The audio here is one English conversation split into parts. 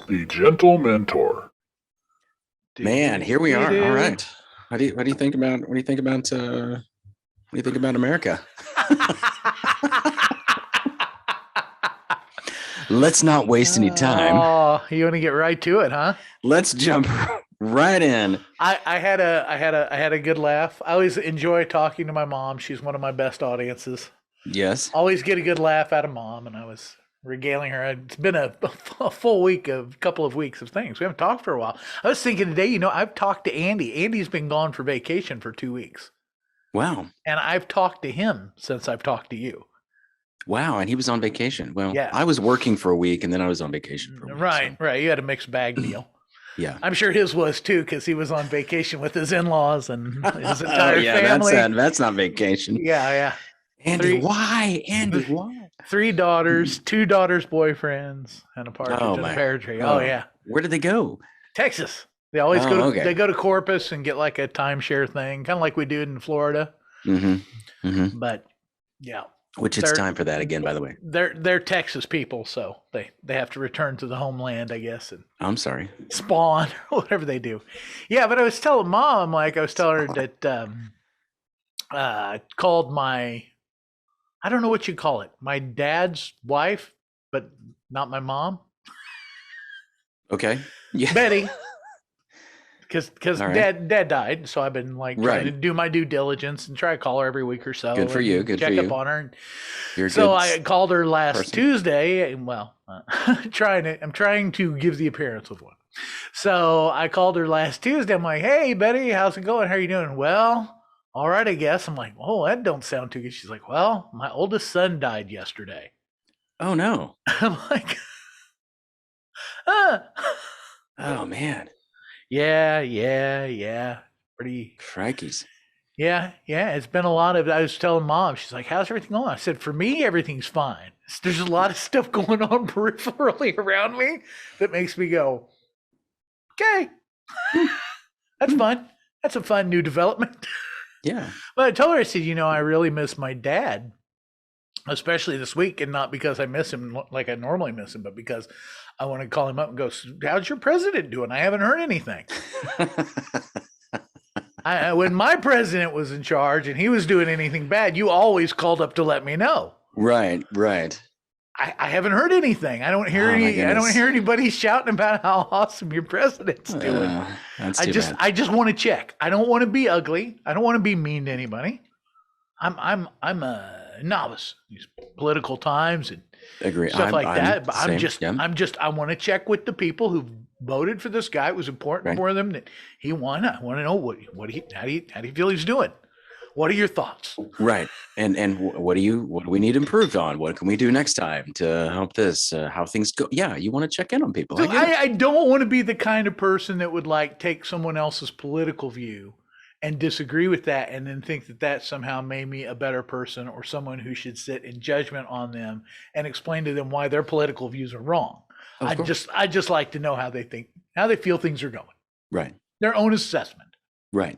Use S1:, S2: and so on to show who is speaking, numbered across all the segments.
S1: the Gentlementor.
S2: Man, here we are. All right. What do you think about America? Let's not waste any time.
S3: Oh, you want to get right to it, huh?
S2: Let's jump right in.
S3: I had a good laugh. I always enjoy talking to my mom. She's one of my best audiences.
S2: Yes.
S3: Always get a good laugh out of mom, and I was regaling her. It's been a full week, couple of weeks of things. We haven't talked for a while. I was thinking today, I've talked to Andy. Andy's been gone for vacation for 2 weeks.
S2: Wow.
S3: And I've talked to him since I've talked to you.
S2: Wow, and he was on vacation. Well,
S3: yeah.
S2: I was working for a week, and then I was on vacation for a week.
S3: Right. You had a mixed bag deal.
S2: Yeah.
S3: I'm sure his was too, because he was on vacation with his in-laws and his entire family.
S2: That's not vacation.
S3: Yeah.
S2: Andy, why?
S3: 3 daughters, 2 daughters' boyfriends, and a partridge in a pear tree. Oh, yeah.
S2: Where did they go?
S3: Texas. They always they go to Corpus and get like a timeshare thing, kind of like we do in Florida.
S2: Mm-hmm. Mm-hmm.
S3: But yeah.
S2: Which it's time for that again, by the way.
S3: They're Texas people, so they have to return to the homeland, I guess. And
S2: I'm sorry.
S3: Spawn, whatever they do. Yeah, but I was telling Mom, I was telling her that called my, I don't know what you call it, my dad's wife, but not my mom.
S2: Okay. Yeah.
S3: Betty. Because right. Dad died, so I've been trying to do my due diligence and try to call her every week or so.
S2: Good for you. Good
S3: check
S2: for you.
S3: Check up on her.
S2: So
S3: I called her last Tuesday. Well, I'm trying to give the appearance of one. So I called her last Tuesday. I'm like, "Hey, Betty, how's it going? How are you doing?" "Well, all right, I guess." I'm like, "Oh, that don't sound too good." She's like, "Well, my oldest son died yesterday."
S2: Oh no.
S3: I'm like,
S2: Oh man.
S3: Yeah. Pretty.
S2: Crikeys.
S3: Yeah. It's been a lot of. I was telling Mom. She's like, "How's everything going?" I said, "For me, everything's fine. There's a lot of stuff going on peripherally around me that makes me go, okay, that's fun. That's a fun new development."
S2: Yeah.
S3: But I told her, I said, I really miss my dad, especially this week, and not because I miss him like I normally miss him, but because I want to call him up and go, "How's your president doing? I haven't heard anything." When my president was in charge and he was doing anything bad, you always called up to let me know.
S2: Right.
S3: I haven't heard anything. I don't hear I don't hear anybody shouting about how awesome your president's doing.
S2: That's too bad.
S3: I just want to check. I don't want to be ugly. I don't want to be mean to anybody. I'm a novice in these political times and stuff like that. But I want to check with the people who voted for this guy. It was important for them that he won. I want to know how do you feel he's doing? What are your thoughts?
S2: Right. And what do we need improved on? What can we do next time to help this? How things go? Yeah, you want to check in on people.
S3: So I don't want to be the kind of person that would take someone else's political view and disagree with that and then think that somehow made me a better person or someone who should sit in judgment on them and explain to them why their political views are wrong. I just like to know how they feel things are going.
S2: Right.
S3: Their own assessment.
S2: Right.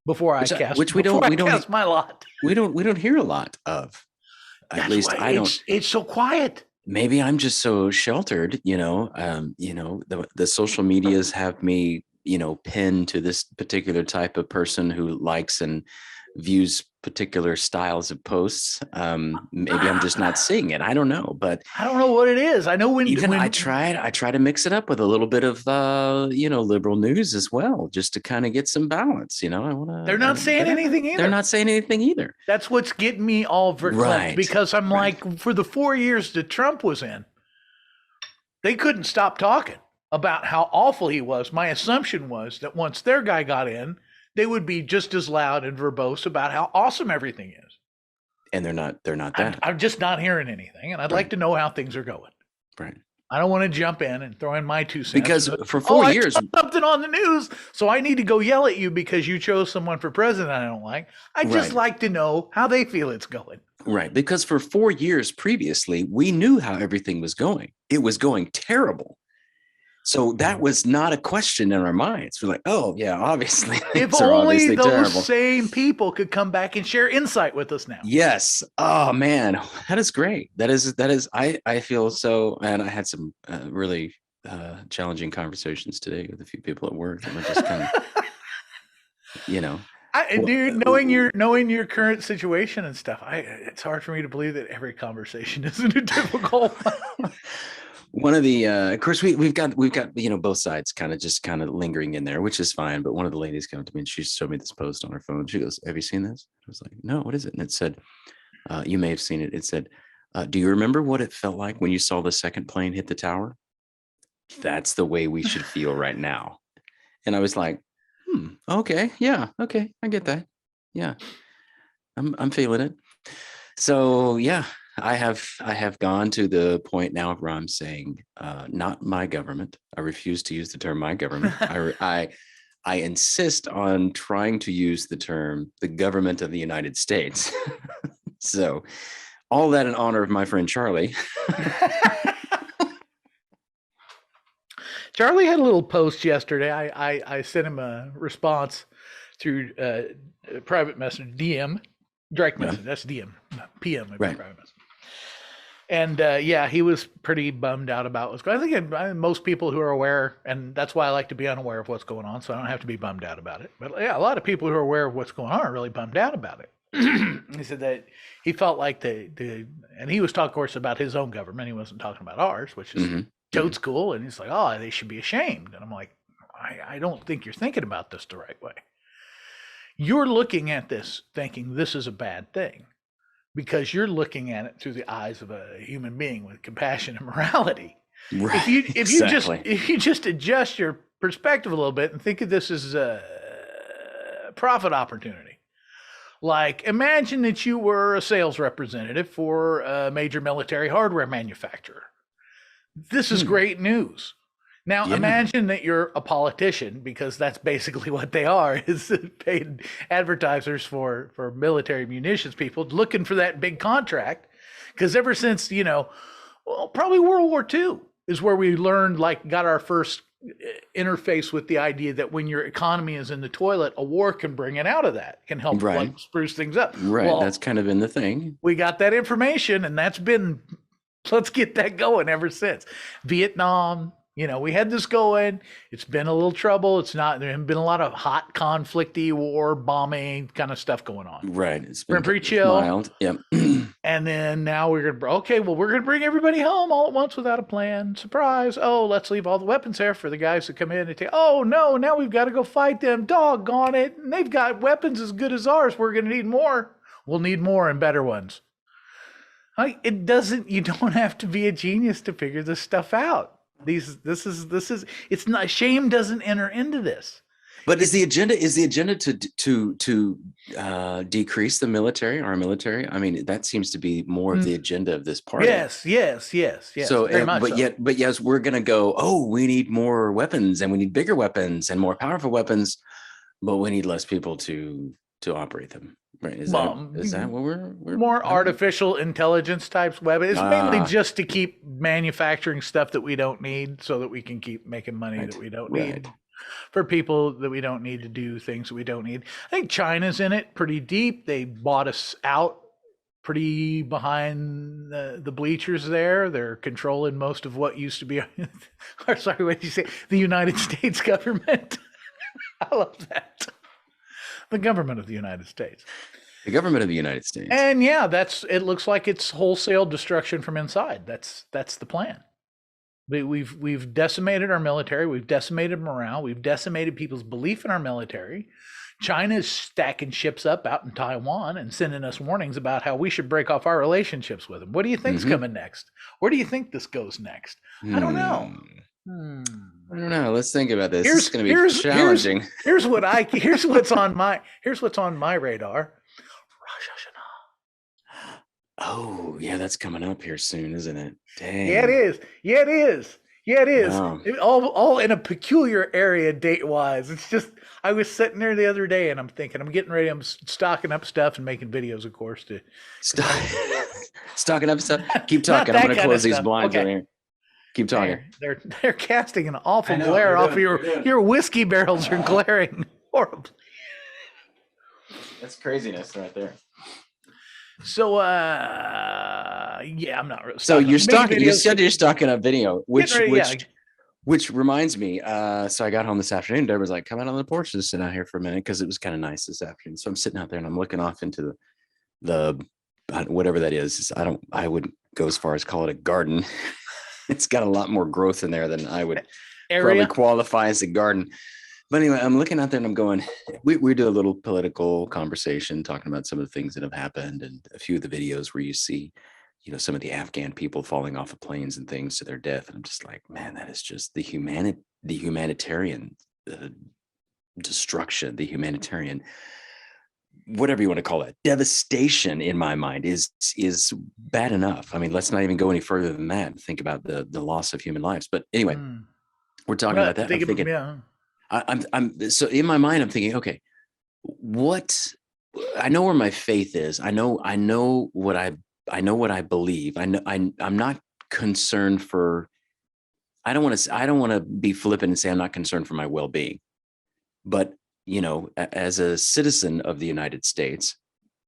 S3: Before I cast my lot.
S2: We don't hear a lot of. At least I don't.
S3: It's so quiet.
S2: Maybe I'm just so sheltered, the social medias have me, pinned to this particular type of person who likes and views particular styles of posts. Maybe I'm just not seeing it. I don't know, but
S3: I don't know what it is. I know
S2: I try to mix it up with a little bit of liberal news as well, just to kind of get some balance.
S3: They're not saying anything either.
S2: They're not saying anything either.
S3: That's what's getting me all verklempt because I'm like, for the 4 years that Trump was in, they couldn't stop talking about how awful he was. My assumption was that once their guy got in, they would be just as loud and verbose about how awesome everything is.
S2: And they're not that.
S3: I'm just not hearing anything. And I'd like to know how things are going.
S2: Right.
S3: I don't want to jump in and throw in my 2 cents.
S2: Because for 4 years.
S3: I saw something on the news, so I need to go yell at you because you chose someone for president I don't like. I just like to know how they feel it's going.
S2: Right. Because for 4 years previously, we knew how everything was going. It was going terrible. So that was not a question in our minds. We're like, oh, yeah, obviously.
S3: If only those same people could come back and share insight with us now.
S2: Yes. Oh, man, that is great. That is. I feel so. And I had some really challenging conversations today with a few people at work. And we're just kind of,
S3: dude, knowing your current situation and stuff, it's hard for me to believe that every conversation isn't a difficult one.
S2: One of the, of course, we've got both sides kind of lingering in there, which is fine. But one of the ladies came to me and she showed me this post on her phone. She goes, "Have you seen this?" I was like, "No, what is it?" And it said, "You may have seen it." It said, "Do you remember what it felt like when you saw the second plane hit the tower? That's the way we should feel right now." And I was like, okay, yeah, okay, I get that. Yeah, I'm feeling it. So yeah, I have gone to the point now where I'm saying, not my government. I refuse to use the term my government. I insist on trying to use the term the government of the United States. So all that in honor of my friend Charlie.
S3: Charlie had a little post yesterday. I sent him a response through private message, DM, direct message. That's DM, PM, right. Private message. And he was pretty bummed out about what's going on. I think most people who are aware, and that's why I like to be unaware of what's going on, so I don't have to be bummed out about it. But yeah, a lot of people who are aware of what's going on are really bummed out about it. He said that he felt like and he was talking, of course, about his own government. He wasn't talking about ours, which is totes cool. And he's like, "Oh, they should be ashamed." And I'm like, I don't think you're thinking about this the right way. You're looking at this thinking this is a bad thing because you're looking at it through the eyes of a human being with compassion and morality. Right. If you just adjust your perspective a little bit and think of this as a profit opportunity. Like, imagine that you were a sales representative for a major military hardware manufacturer. This is great news. Now, imagine that you're a politician, because that's basically what they are, is paid advertisers for military munitions people looking for that big contract. Because ever since, probably World War II is where we learned, got our first interface with the idea that when your economy is in the toilet, a war can bring it out of that, can help spruce things up.
S2: Right. Well, that's kind of been the thing.
S3: We got that information, and let's get that going ever since. Vietnam, we had this going. It's been a little trouble. There haven't been a lot of hot conflicty war bombing kind of stuff going on.
S2: Right.
S3: It's been pretty chill. Mild.
S2: Yep.
S3: And then now we're going to bring everybody home all at once without a plan. Surprise. Oh, let's leave all the weapons there for the guys to come in and take. Oh no, now we've got to go fight them. Doggone it. And they've got weapons as good as ours. We're going to need more. We'll need more and better ones. You don't have to be a genius to figure this stuff out. It's not, shame doesn't enter into this.
S2: But is the agenda to decrease the military, our military? I mean, that seems to be more of the agenda of this party.
S3: Yes.
S2: So, but yes, we're going to go, oh, we need more weapons, and we need bigger weapons and more powerful weapons, but we need less people to operate them. Right. Is that what we're
S3: more artificial intelligence types weapons? It's mainly just to keep manufacturing stuff that we don't need, so that we can keep making money that we don't need, for people that we don't need to do things that we don't need. I think China's in it pretty deep. They bought us out pretty behind the bleachers there. They're controlling most of what used to be, sorry, what did you say? The United States government. I love that. The government of the United States.
S2: The government of the United States.
S3: And it looks like it's wholesale destruction from inside. That's the plan. We've decimated our military. We've decimated morale. We've decimated people's belief in our military. China is stacking ships up out in Taiwan and sending us warnings about how we should break off our relationships with them. What do you think's coming next? Where do you think this goes next? I don't know.
S2: I don't know. Let's think about this. It's going to be challenging.
S3: Here's what's on my radar. Rosh Hashanah.
S2: Oh, yeah, that's coming up here soon, isn't it? Dang.
S3: Yeah, it is. Wow. All in a peculiar area date-wise. It's just, I was sitting there the other day and I'm thinking, I'm getting ready, I'm stocking up stuff and making videos, of course, to
S2: stocking up stuff. Keep talking. I'm going to close these blinds over here. Keep talking.
S3: They're casting an awful glare off of your whiskey barrels are glaring horribly.
S2: That's craziness right there.
S3: So I'm not really.
S2: So you're stocking. You said you're stocking up video. Which Which reminds me, so I got home this afternoon. Deborah was like, come out on the porch and sit out here for a minute because it was kind of nice this afternoon. So I'm sitting out there and I'm looking off into the whatever that is. I would go as far as call it a garden. It's got a lot more growth in there than I would probably qualify as a garden. But anyway, I'm looking out there and I'm going, we do a little political conversation talking about some of the things that have happened and a few of the videos where you see, some of the Afghan people falling off of planes and things to their death. And I'm just like, man, that is just the humanitarian destruction, the humanitarian, whatever you want to call it, devastation in my mind is bad enough. I mean, let's not even go any further than that and think about the loss of human lives. But anyway, we're talking about that. I'm thinking, so in my mind, I'm thinking, okay, I know where my faith is. I know what I believe. I'm not concerned for, I don't want to be flippant and say I'm not concerned for my well-being, but as a citizen of the United States,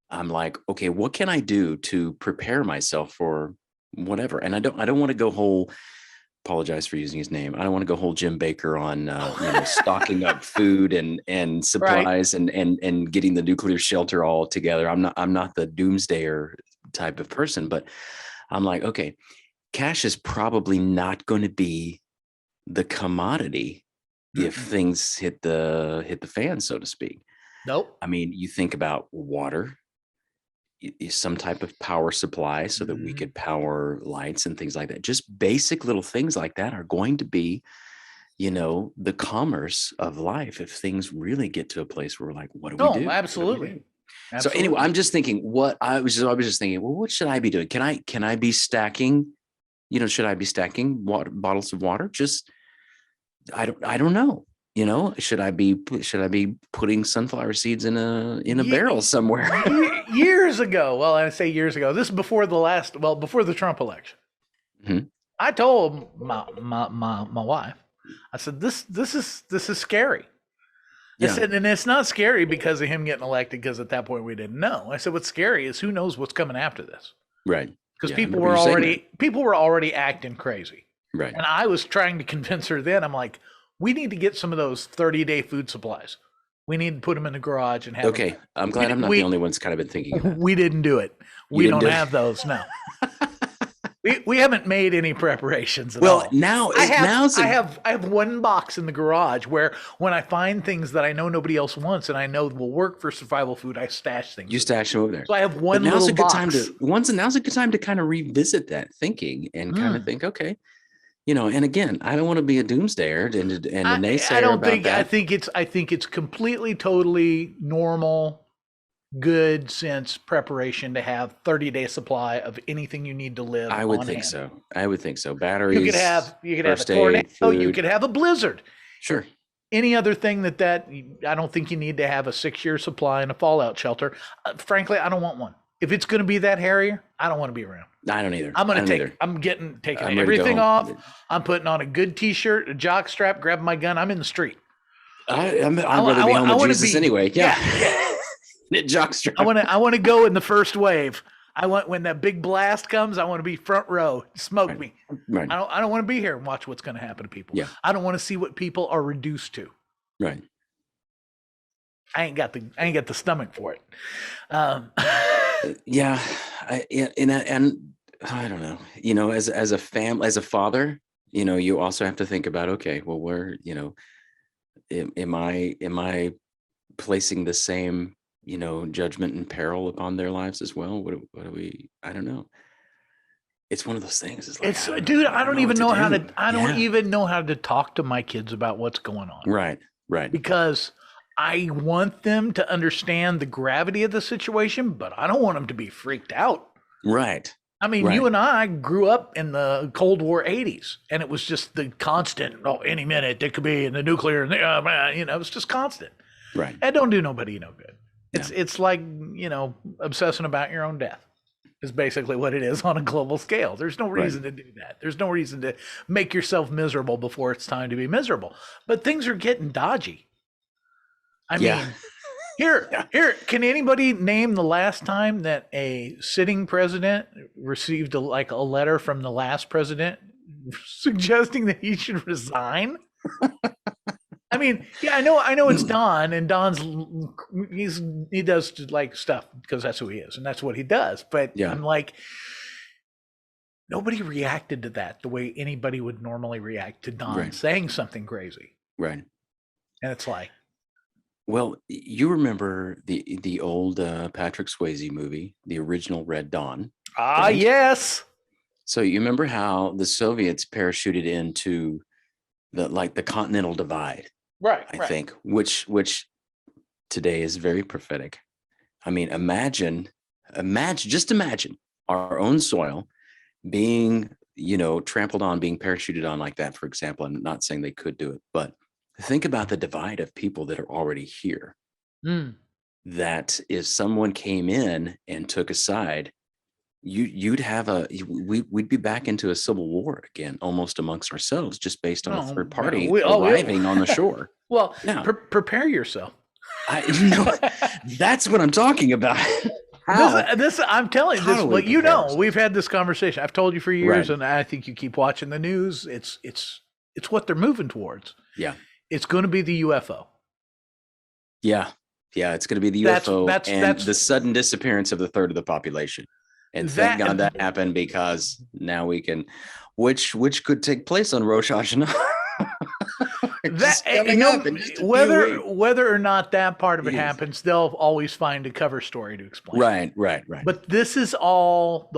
S2: I'm like, okay, what can I do to prepare myself for whatever? And I don't want to go whole, apologize for using his name, I don't want to go whole Jim Baker on stocking up food and supplies, right, and getting the nuclear shelter all together. I'm not the doomsdayer type of person, but I'm like, okay, cash is probably not going to be the commodity if things hit the fan, so to speak.
S3: Nope.
S2: I mean, you think about water, some type of power supply so that we could power lights and things like that. Just basic little things like that are going to be, the commerce of life if things really get to a place where we're like, what do we do?
S3: Absolutely.
S2: So anyway, I'm just thinking I was just thinking, well, what should I be doing? Can I be stacking, should I be stacking bottles of water? Just, I don't know. Should I be putting sunflower seeds in a barrel somewhere?
S3: Years ago, well, I say years ago, this is before the Trump election. Mm-hmm. I told my wife, I said, this is scary. Yeah. I said, and it's not scary because of him getting elected, because at that point we didn't know. I said, what's scary is who knows what's coming after this.
S2: Right.
S3: Because people were already acting crazy.
S2: Right.
S3: And I was trying to convince her then, I'm like, we need to get some of those 30-day food supplies. We need to put them in the garage and have
S2: them. I'm glad I'm not the only one that's kind of been thinking of that.
S3: We didn't do it. We don't have those now. We haven't made any preparations at all.
S2: Now
S3: I have one box in the garage where when I find things that I know nobody else wants and I know will work for survival food, I stash things.
S2: You stash them over there.
S3: So I have one little box.
S2: Now's a good time to kind of revisit that thinking and kind of think, okay, and again, I don't want to be a doomsdayer and a naysayer about that.
S3: I think it's completely, totally normal, good sense preparation to have 30-day supply of anything you need to live.
S2: I would think so. Batteries.
S3: You could have a tornado. You could have a blizzard.
S2: Sure.
S3: Any other thing that I don't think you need to have a 6-year supply and a fallout shelter. Frankly, I don't want one. If it's going to be that hairy, I don't want to be around.
S2: I don't either.
S3: I'm taking everything off. I'm putting on a good t-shirt, a jock strap, grabbing my gun. I'm in the street.
S2: I'm rather be home with Jesus anyway. Yeah. Jock strap.
S3: I want to go in the first wave. When that big blast comes, I want to be front row. Smoke me.
S2: Right.
S3: I don't want to be here and watch what's going to happen to people.
S2: Yeah.
S3: I don't want to see what people are reduced to.
S2: Right.
S3: I ain't got the stomach for it.
S2: Yeah. And I don't know, as a father, you also have to think about, okay, well, where, am I placing the same, judgment and peril upon their lives as well? What do we, I don't know. It's one of those things. It's like,
S3: I don't even know how to talk to my kids about what's going on.
S2: Right.
S3: Because I want them to understand the gravity of the situation, but I don't want them to be freaked out.
S2: Right.
S3: I mean, you and I grew up in the Cold War 80s, and it was just the constant, any minute it could be in the nuclear, it was just constant.
S2: Right.
S3: That don't do nobody no good. It's like, obsessing about your own death is basically what it is on a global scale. There's no reason to do that. There's no reason to make yourself miserable before it's time to be miserable. But things are getting dodgy. I mean, here, can anybody name the last time that a sitting president received a letter from the last president suggesting that he should resign. I mean, yeah, I know it's Don, and Don's he does like stuff because that's who he is and that's what he does. But yeah. I'm like, nobody reacted to that the way anybody would normally react to Don saying something crazy.
S2: Right.
S3: And it's like,
S2: well, you remember the old Patrick Swayze movie, the original Red Dawn.
S3: Ah, right? Yes.
S2: So you remember how the Soviets parachuted into the Continental Divide,
S3: right?
S2: I think, which today is very prophetic. I mean, imagine our own soil being, trampled on, being parachuted on like that, for example. I'm not saying they could do it, but think about the divide of people that are already here. That if someone came in and took a side, we'd be back into a civil war again, almost amongst ourselves, just based on a third party arriving on the shore.
S3: Well, prepare yourself.
S2: That's what I'm talking about.
S3: This I'm telling you this, but we've had this conversation. I've told you for years, and I think you keep watching the news. It's what they're moving towards.
S2: Yeah.
S3: It's going to be the UFO.
S2: Yeah. It's going to be the UFO and the sudden disappearance of the third of the population. And thank God that happened, because now we can, which could take place on Rosh Hashanah.
S3: Whether or not that part of it happens, they'll always find a cover story to explain.
S2: Right.
S3: But this is all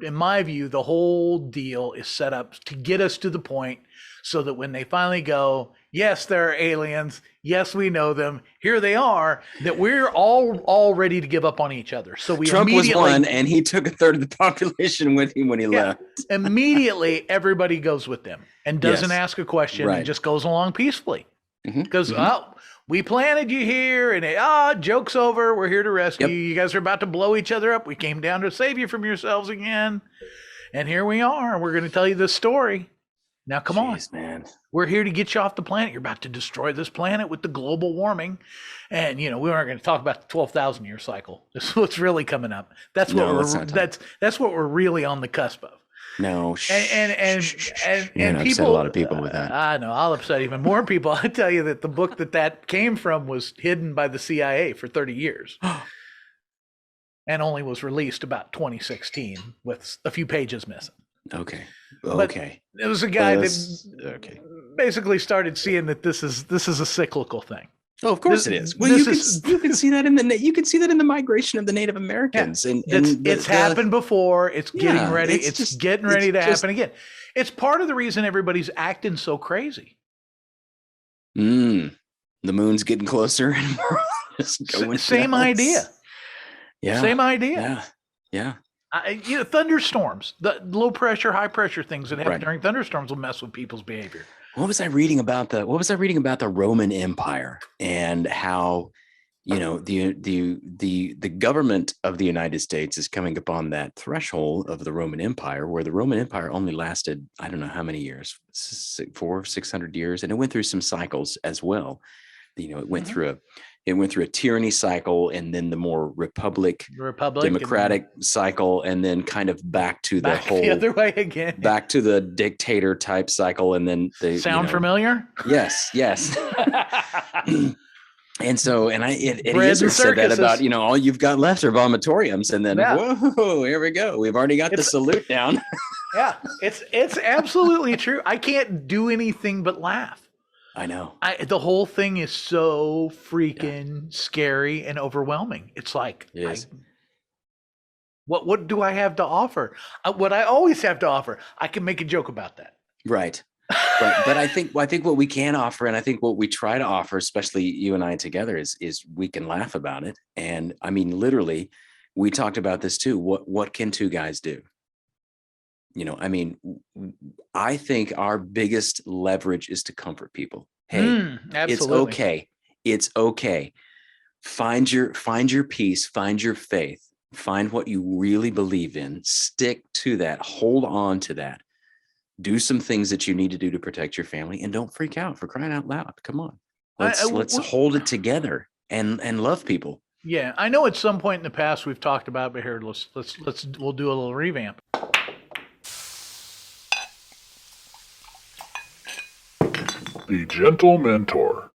S3: in my view, the whole deal is set up to get us to the point so that when they finally go, yes, there are aliens. Yes, we know them. Here they are. That we're all ready to give up on each other. So
S2: Trump was one, and he took a third of the population with him when he left.
S3: Immediately, everybody goes with them and doesn't ask a question and just goes along peacefully. Because we planted you here, and joke's over. We're here to rescue you. You guys are about to blow each other up. We came down to save you from yourselves again, and here we are. We're going to tell you this story. Now, come on,
S2: man.
S3: We're here to get you off the planet. You're about to destroy this planet with the global warming. And, we aren't going to talk about the 12,000 year cycle. This is what's really coming up. That's what we're really on the cusp of.
S2: No.
S3: And
S2: people upset a lot of people with that.
S3: I know. I'll upset even more people. I tell you that the book that came from was hidden by the CIA for 30 years. And only was released about 2016 with a few pages missing.
S2: Okay.
S3: But it was a guy that basically started seeing that this is a cyclical thing.
S2: Oh, of course it is. Well, you can see that in the migration of the Native Americans, and
S3: it's happened before. It's getting ready. It's getting ready to happen again. It's part of the reason everybody's acting so crazy.
S2: The moon's getting closer, and we're going
S3: same idea.
S2: Yeah.
S3: Same idea.
S2: Yeah.
S3: Thunderstorms, the low pressure, high pressure things that happen during thunderstorms will mess with people's behavior.
S2: What was I reading about the Roman Empire, and how, the government of the United States is coming upon that threshold of the Roman Empire, where the Roman Empire only lasted, I don't know how many years, 600 years. And it went through some cycles as well. It went through a tyranny cycle, and then the more republic democratic cycle, and then kind of back to the
S3: other way again,
S2: back to the dictator type cycle. And then they
S3: familiar.
S2: Yes. And so, and Eddie Izzard said that about, all you've got left are vomitoriums. And then, whoa, here we go. We've already got the salute down.
S3: Yeah, it's absolutely true. I can't do anything but laugh.
S2: I know.
S3: The whole thing is so freaking scary and overwhelming. It's like, what do I have to offer? What I always have to offer, I can make a joke about that.
S2: Right. But I think what we can offer, and I think what we try to offer, especially you and I together, is we can laugh about it. And I mean, literally, we talked about this too. What can two guys do? I think our biggest leverage is to comfort people. Hey,
S3: absolutely.
S2: It's okay. Find your peace, find your faith, find what you really believe in, stick to that, hold on to that, do some things that you need to do to protect your family, and don't freak out, for crying out loud. Come on. Let's hold it together and love people.
S3: Yeah. I know at some point in the past we've talked about, but here, we'll do a little revamp.
S1: The Gentlementor.